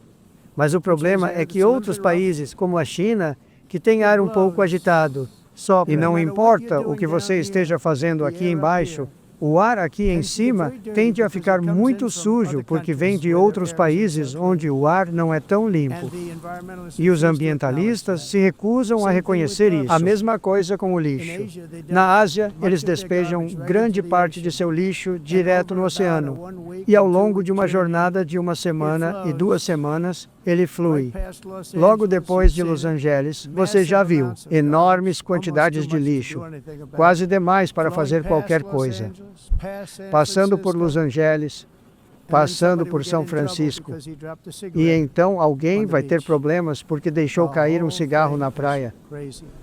Mas o problema é que outros países, como a China, que têm ar um pouco agitado, sopra. E não importa o que você esteja fazendo aqui embaixo, o ar aqui em cima tende a ficar muito sujo porque vem de outros países onde o ar não é tão limpo. E os ambientalistas se recusam a reconhecer isso. A mesma coisa com o lixo. Na Ásia, eles despejam grande parte de seu lixo direto no oceano. E ao longo de uma jornada de 1 semana e 2 semanas, ele flui. Logo depois de Los Angeles, você já viu enormes quantidades de lixo, quase demais para fazer qualquer coisa. Passando por Los Angeles, passando por São Francisco. E então alguém vai ter problemas porque deixou cair um cigarro na praia.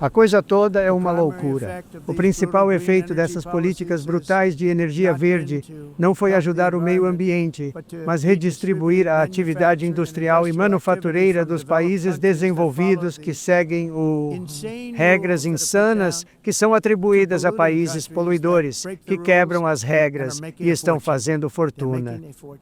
A coisa toda é uma loucura. O principal efeito dessas políticas brutais de energia verde não foi ajudar o meio ambiente, mas redistribuir a atividade industrial e manufatureira dos países desenvolvidos que seguem regras insanas que são atribuídas a países poluidores, que quebram as regras e estão fazendo fortuna.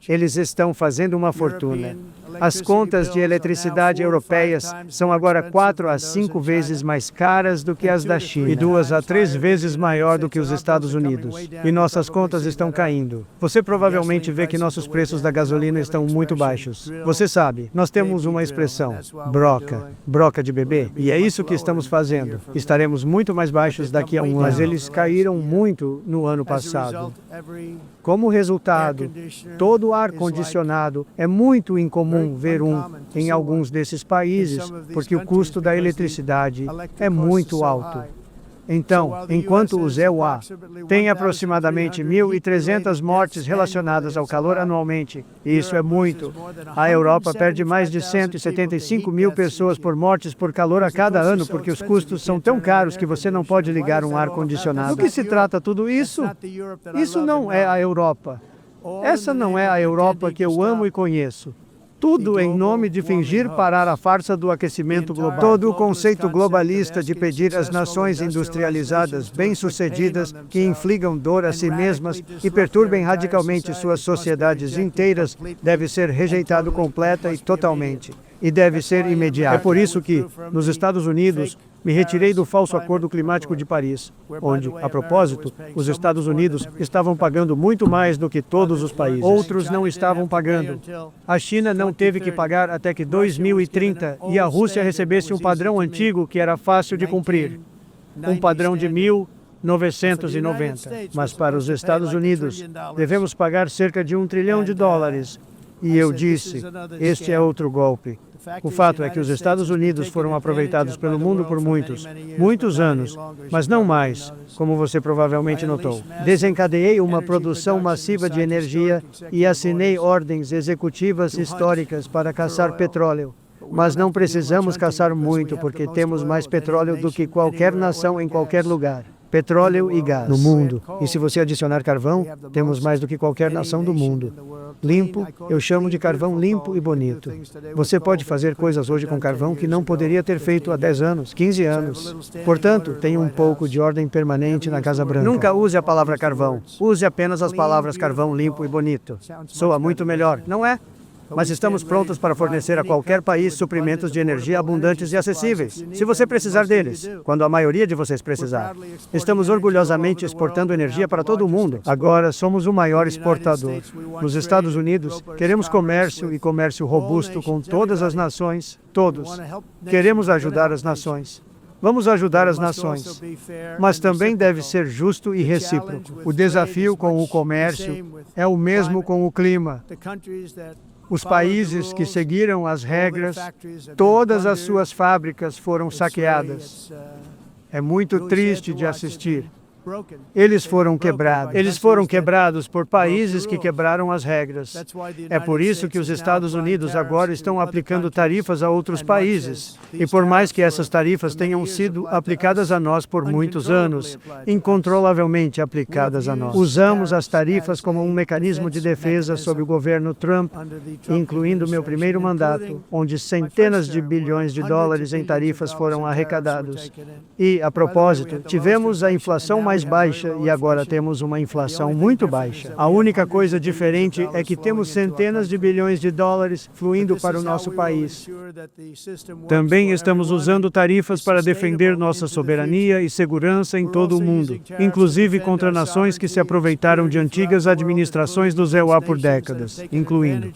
Eles estão fazendo uma fortuna. As contas de eletricidade europeias são agora 4 a 5 vezes mais caras do que as da China e 2 a 3 vezes maior do que os Estados Unidos. E nossas contas estão caindo. Você provavelmente vê que nossos preços da gasolina estão muito baixos. Você sabe, nós temos uma expressão, broca de bebê, e é isso que estamos fazendo. Estaremos muito mais baixos daqui a um ano, mas eles caíram muito no ano passado. Como resultado, todo o ar-condicionado é muito incomum ver em alguns desses países, porque o custo da eletricidade é muito alto. Então, enquanto os EUA têm aproximadamente 1.300 mortes relacionadas ao calor anualmente, e isso é muito, a Europa perde mais de 175 mil pessoas por mortes por calor a cada ano, porque os custos são tão caros que você não pode ligar um ar-condicionado. Do que se trata tudo isso? Isso não é a Europa. Essa não é a Europa que eu amo e conheço. Tudo em nome de fingir parar a farsa do aquecimento global. Todo o conceito globalista de pedir às nações industrializadas bem-sucedidas que infligam dor a si mesmas e perturbem radicalmente suas sociedades inteiras deve ser rejeitado completa e totalmente. E deve ser imediato. É por isso que, nos Estados Unidos, me retirei do falso Acordo Climático de Paris, onde, a propósito, os Estados Unidos estavam pagando muito mais do que todos os países. Outros não estavam pagando. A China não teve que pagar até que 2030 e a Rússia recebesse um padrão antigo que era fácil de cumprir. Um padrão de 1990. Mas para os Estados Unidos, devemos pagar cerca de $1 trilhão. E eu disse, este é outro golpe. O fato é que os Estados Unidos foram aproveitados pelo mundo por muitos anos, mas não mais, como você provavelmente notou. Desencadeei uma produção massiva de energia e assinei ordens executivas históricas para caçar petróleo. Mas não precisamos caçar muito porque temos mais petróleo do que qualquer nação em qualquer lugar. Petróleo e gás no mundo. E se você adicionar carvão, temos mais do que qualquer nação do mundo. Limpo, eu chamo de carvão limpo e bonito. Você pode fazer coisas hoje com carvão que não poderia ter feito há 10 anos, 15 anos. Portanto, tem um pouco de ordem permanente na Casa Branca. Nunca use a palavra carvão. Use apenas as palavras carvão limpo e bonito. Soa muito melhor, não é? Mas estamos prontos para fornecer a qualquer país suprimentos de energia abundantes e acessíveis, se você precisar deles, quando a maioria de vocês precisar. Estamos orgulhosamente exportando energia para todo o mundo. Agora somos o maior exportador. Nos Estados Unidos, queremos comércio e comércio robusto com todas as nações, todos. Queremos ajudar as nações. Vamos ajudar as nações, mas também deve ser justo e recíproco. O desafio com o comércio é o mesmo com o clima. Os países que seguiram as regras, todas as suas fábricas foram saqueadas. É muito triste de assistir. Eles foram quebrados. Eles foram quebrados por países que quebraram as regras. É por isso que os Estados Unidos agora estão aplicando tarifas a outros países. E por mais que essas tarifas tenham sido aplicadas a nós por muitos anos, incontrolavelmente aplicadas a nós. Usamos as tarifas como um mecanismo de defesa sob o governo Trump, incluindo meu primeiro mandato, onde centenas de bilhões de dólares em tarifas foram arrecadados. E, a propósito, tivemos a inflação mais baixa e agora temos uma inflação muito baixa. A única coisa diferente é que temos centenas de bilhões de dólares fluindo para o nosso país. Também estamos usando tarifas para defender nossa soberania e segurança em todo o mundo, inclusive contra nações que se aproveitaram de antigas administrações do EUA por décadas, incluindo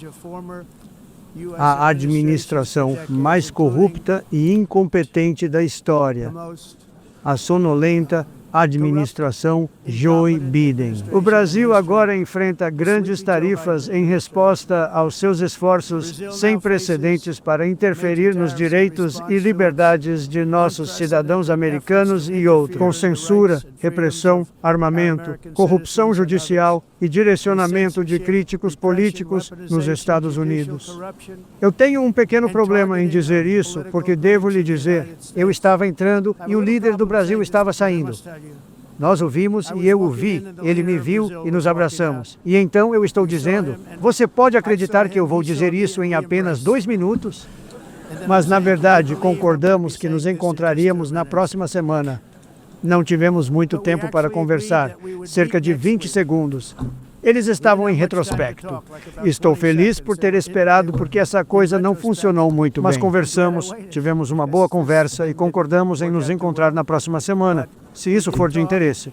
a administração mais corrupta e incompetente da história, a sonolenta administração Joe Biden. O Brasil agora enfrenta grandes tarifas em resposta aos seus esforços sem precedentes para interferir nos direitos e liberdades de nossos cidadãos americanos e outros, com censura, repressão, armamento, corrupção judicial e direcionamento de críticos políticos nos Estados Unidos. Eu tenho um pequeno problema em dizer isso, porque devo lhe dizer, eu estava entrando e o líder do Brasil estava saindo. Nós o vimos e eu o vi, ele me viu e nos abraçamos. E então eu estou dizendo, você pode acreditar que eu vou dizer isso em apenas 2 minutos? Mas na verdade concordamos que nos encontraríamos na próxima semana. Não tivemos muito tempo para conversar, cerca de 20 segundos. Eles estavam em retrospecto. Estou feliz por ter esperado porque essa coisa não funcionou muito bem. Mas conversamos, tivemos uma boa conversa e concordamos em nos encontrar na próxima semana, se isso for de interesse.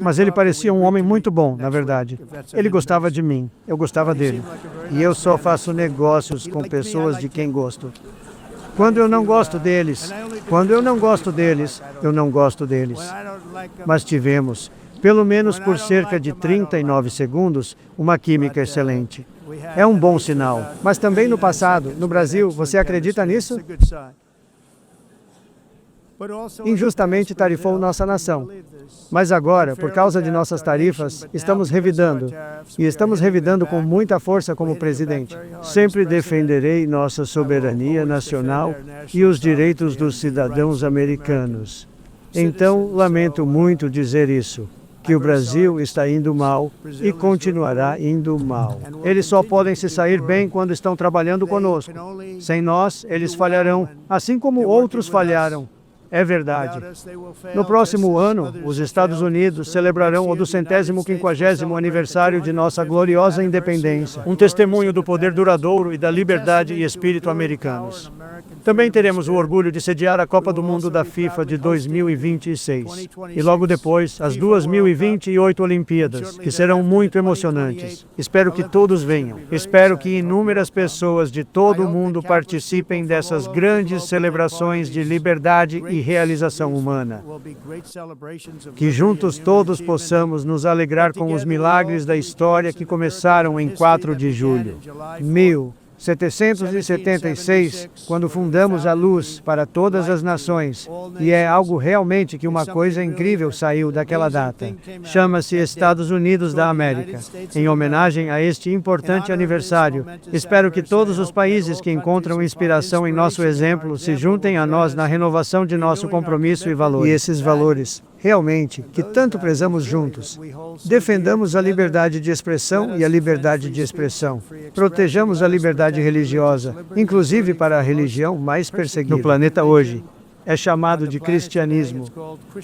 Mas ele parecia um homem muito bom, na verdade. Ele gostava de mim, eu gostava dele. E eu só faço negócios com pessoas de quem gosto. Quando eu não gosto deles, eu não gosto deles. Mas tivemos, pelo menos por cerca de 39 segundos, uma química excelente. É um bom sinal. Mas também no passado, no Brasil, você acredita nisso? Injustamente tarifou nossa nação. Mas agora, por causa de nossas tarifas, estamos revidando. E estamos revidando com muita força como presidente. Sempre defenderei nossa soberania nacional e os direitos dos cidadãos americanos. Então, lamento muito dizer isso, que o Brasil está indo mal e continuará indo mal. Eles só podem se sair bem quando estão trabalhando conosco. Sem nós, eles falharão, assim como outros falharam. É verdade. No próximo ano, os Estados Unidos celebrarão o 250º aniversário de nossa gloriosa independência, um testemunho do poder duradouro e da liberdade e espírito americanos. Também teremos o orgulho de sediar a Copa do Mundo da FIFA de 2026 e logo depois as 2028 Olimpíadas, que serão muito emocionantes. Espero que todos venham. Espero que inúmeras pessoas de todo o mundo participem dessas grandes celebrações de liberdade e realização humana. Que juntos todos possamos nos alegrar com os milagres da história que começaram em 4 de julho. 1776, quando fundamos a luz para todas as nações, e é algo realmente que uma coisa incrível saiu daquela data. Chama-se Estados Unidos da América. Em homenagem a este importante aniversário, espero que todos os países que encontram inspiração em nosso exemplo se juntem a nós na renovação de nosso compromisso e valores. E esses valores, realmente, que tanto prezamos juntos. Defendamos a liberdade de expressão e a liberdade de expressão. Protejamos a liberdade religiosa, inclusive para a religião mais perseguida no planeta hoje. É chamado de cristianismo.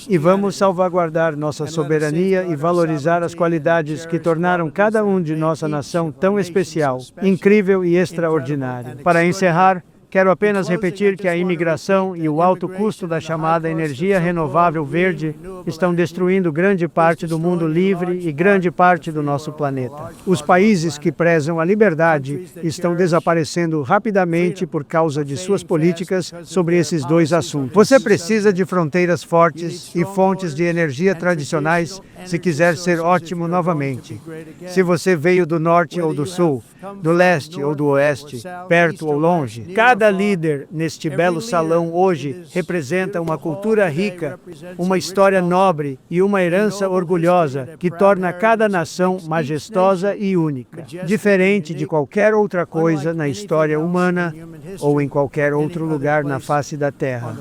E vamos salvaguardar nossa soberania e valorizar as qualidades que tornaram cada um de nossa nação tão especial, incrível e extraordinário. Para encerrar, Quero apenas repetir que a imigração e o alto custo da chamada energia renovável verde estão destruindo grande parte do mundo livre e grande parte do nosso planeta. Os países que prezam a liberdade estão desaparecendo rapidamente por causa de suas políticas sobre esses dois assuntos. Você precisa de fronteiras fortes e fontes de energia tradicionais se quiser ser ótimo novamente. Se você veio do norte ou do sul, do leste ou do oeste, perto ou longe, cada líder neste belo salão hoje representa uma cultura rica, uma história nobre e uma herança orgulhosa que torna cada nação majestosa e única, diferente de qualquer outra coisa na história humana ou em qualquer outro lugar na face da Terra.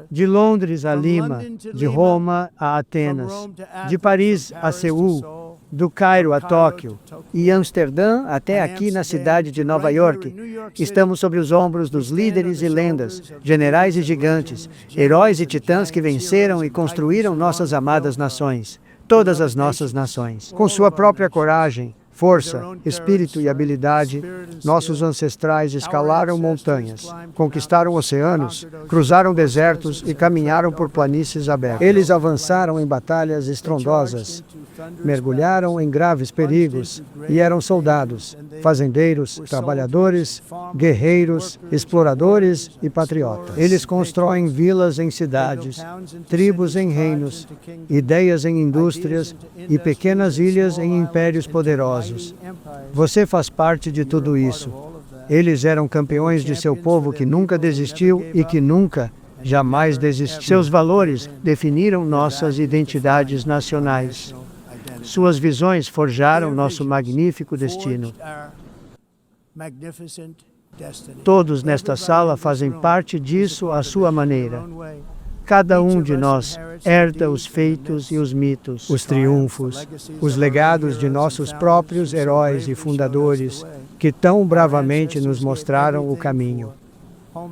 De Londres a Lima, de Roma a Atenas, de Paris a Seul, do Cairo a Tóquio e Amsterdã até aqui na cidade de Nova York, estamos sobre os ombros dos líderes e lendas, generais e gigantes, heróis e titãs que venceram e construíram nossas amadas nações, todas as nossas nações. Com sua própria coragem, força, espírito e habilidade, nossos ancestrais escalaram montanhas, conquistaram oceanos, cruzaram desertos e caminharam por planícies abertas. Eles avançaram em batalhas estrondosas, mergulharam em graves perigos e eram soldados, fazendeiros, trabalhadores, guerreiros, exploradores e patriotas. Eles constroem vilas em cidades, tribos em reinos, ideias em indústrias e pequenas ilhas em impérios poderosos. Você faz parte de tudo isso. Eles eram campeões de seu povo que nunca desistiu e que nunca, jamais desistiu. Seus valores definiram nossas identidades nacionais. Suas visões forjaram nosso magnífico destino. Todos nesta sala fazem parte disso à sua maneira. Cada um de nós herda os feitos e os mitos, os triunfos, os legados de nossos próprios heróis e fundadores, que tão bravamente nos mostraram o caminho.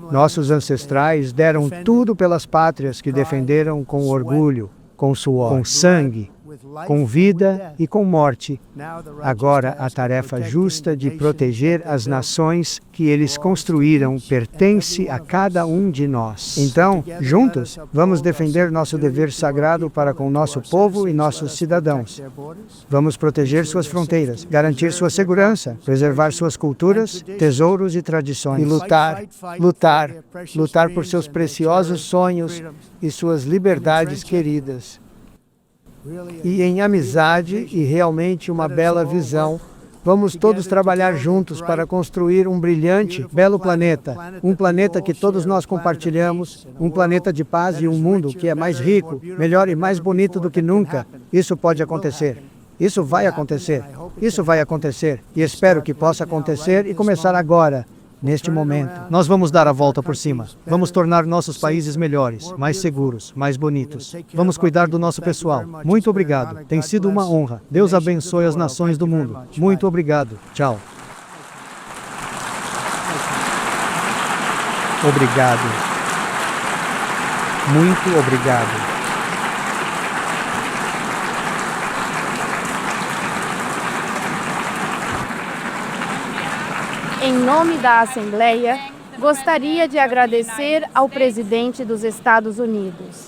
Nossos ancestrais deram tudo pelas pátrias que defenderam com orgulho, com suor, com sangue, com vida e com morte. Agora a tarefa justa de proteger as nações que eles construíram pertence a cada um de nós. Então, juntos, vamos defender nosso dever sagrado para com nosso povo e nossos cidadãos. Vamos proteger suas fronteiras, garantir sua segurança, preservar suas culturas, tesouros e tradições. E lutar por seus preciosos sonhos e suas liberdades queridas. E em amizade e realmente uma bela visão, vamos todos trabalhar juntos para construir um brilhante, belo planeta. Um planeta que todos nós compartilhamos, um planeta de paz e um mundo que é mais rico, melhor e mais bonito do que nunca. Isso pode acontecer. Isso vai acontecer. Isso vai acontecer. E espero que possa acontecer e começar agora. Neste momento, nós vamos dar a volta por cima. Vamos tornar nossos países melhores, mais seguros, mais bonitos. Vamos cuidar do nosso pessoal. Muito obrigado. Tem sido uma honra. Deus abençoe as nações do mundo. Muito obrigado. Tchau. Obrigado. Muito obrigado. Em nome da Assembleia, gostaria de agradecer ao presidente dos Estados Unidos.